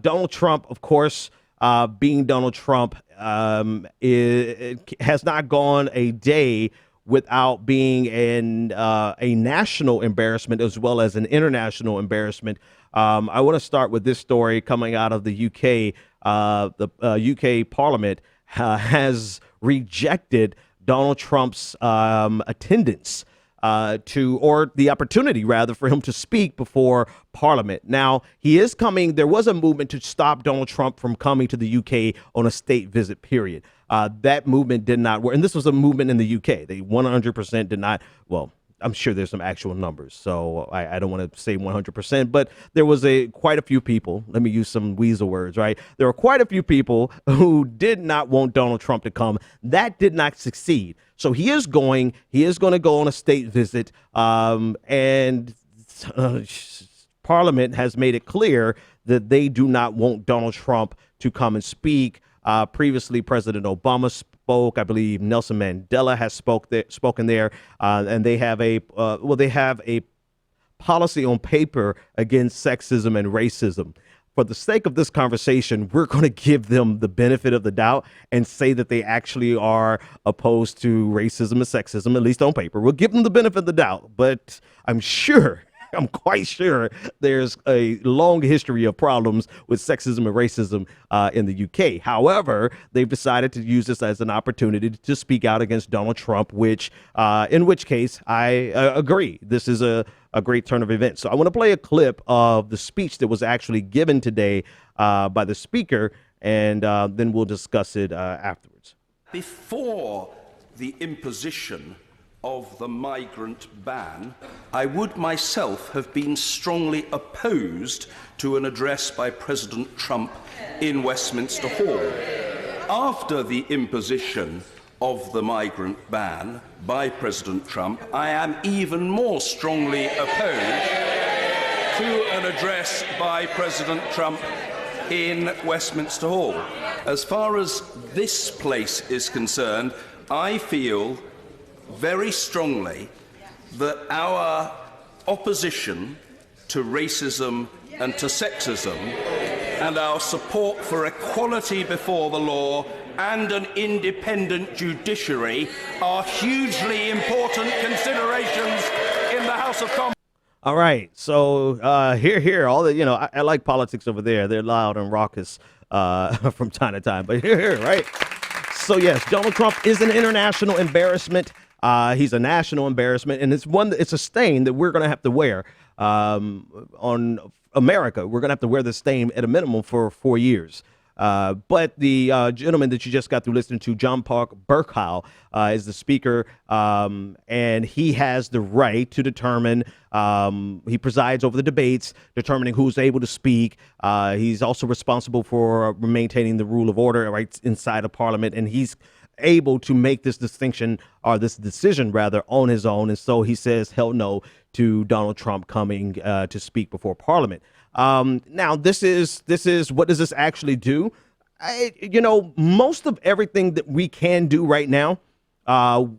Donald Trump, of course, being Donald Trump, it has not gone a day without being a national embarrassment as well as an international embarrassment. I want to start with this story coming out of the UK. The UK Parliament has rejected Donald Trump's attendance or the opportunity, rather, for him to speak before Parliament. Now, he is coming. There was a movement to stop Donald Trump from coming to the UK on a state visit, period. That movement did not work. And this was a movement in the UK. They 100% did not. Well, I'm sure there's some actual numbers, so I don't want to say 100%, but there was quite a few people. Let me use some weasel words, right? There were quite a few people who did not want Donald Trump to come. That did not succeed. So he is going to go on a state visit, and Parliament has made it clear that they do not want Donald Trump to come and speak. Previously, President Obama spoke. I believe Nelson Mandela has spoken there, and they have a policy on paper against sexism and racism. For the sake of this conversation, we're going to give them the benefit of the doubt and say that they actually are opposed to racism and sexism, at least on paper. We'll give them the benefit of the doubt, but I'm quite sure there's a long history of problems with sexism and racism in the UK. However, they've decided to use this as an opportunity to speak out against Donald Trump, in which case I agree. This is a great turn of events. So I want to play a clip of the speech that was actually given today by the speaker, and then we'll discuss it afterwards. Before the imposition of the migrant ban, I would myself have been strongly opposed to an address by President Trump in Westminster Hall. After the imposition of the migrant ban by President Trump, I am even more strongly opposed to an address by President Trump in Westminster Hall. As far as this place is concerned, I feel very strongly that our opposition to racism and to sexism and our support for equality before the law and an independent judiciary are hugely important considerations in the House of Commons. All right. So here, all the, I like politics over there. They're loud and raucous from time to time. But here, right? So, yes, Donald Trump is an international embarrassment. He's a national embarrassment, and it's a stain that we're going to have to wear on America. We're going to have to wear this stain at a minimum for 4 years. But the gentleman that you just got through listening to, John Park Burkow, is the speaker, and he has the right to determine, he presides over the debates, determining who's able to speak. He's also responsible for maintaining the rule of order right inside of Parliament, and he's able to make this distinction, or this decision rather, on his own. And so he says hell no to Donald Trump coming to speak before Parliament. Now, this is what does this actually do? Most of everything that we can do right now,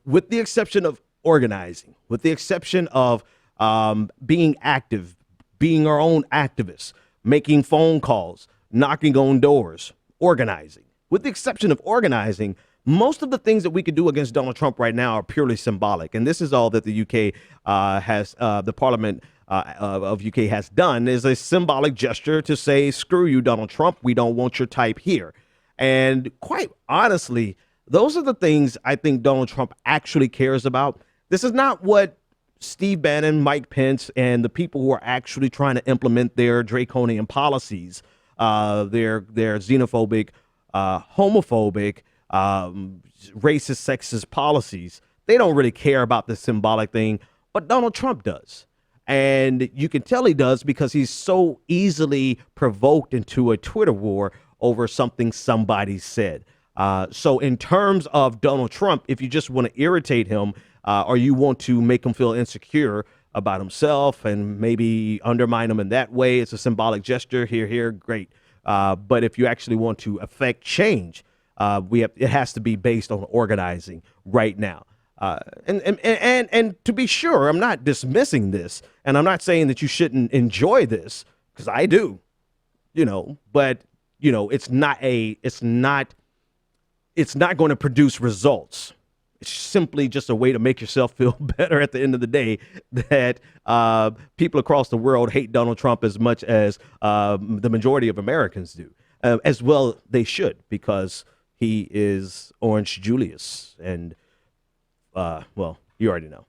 with the exception of organizing, with the exception of being active, being our own activists, making phone calls, knocking on doors, organizing. With the exception of organizing, most of the things that we could do against Donald Trump right now are purely symbolic. And this is all that the UK the Parliament of UK has done, is a symbolic gesture to say, screw you, Donald Trump. We don't want your type here. And quite honestly, those are the things I think Donald Trump actually cares about. This is not what Steve Bannon, Mike Pence, and the people who are actually trying to implement their draconian policies, their xenophobic, homophobic, racist, sexist policies. They don't really care about the symbolic thing, but Donald Trump does. And you can tell he does because he's so easily provoked into a Twitter war over something somebody said. So in terms of Donald Trump, if you just want to irritate him, or you want to make him feel insecure about himself and maybe undermine him in that way, it's a symbolic gesture. Here, great. But if you actually want to affect change, it has to be based on organizing right now. And to be sure, I'm not dismissing this, and I'm not saying that you shouldn't enjoy this, because I do. but it's not going to produce results. It's simply just a way to make yourself feel better at the end of the day that people across the world hate Donald Trump as much as the majority of Americans do. As well, they should, because he is Orange Julius. And, well, you already know.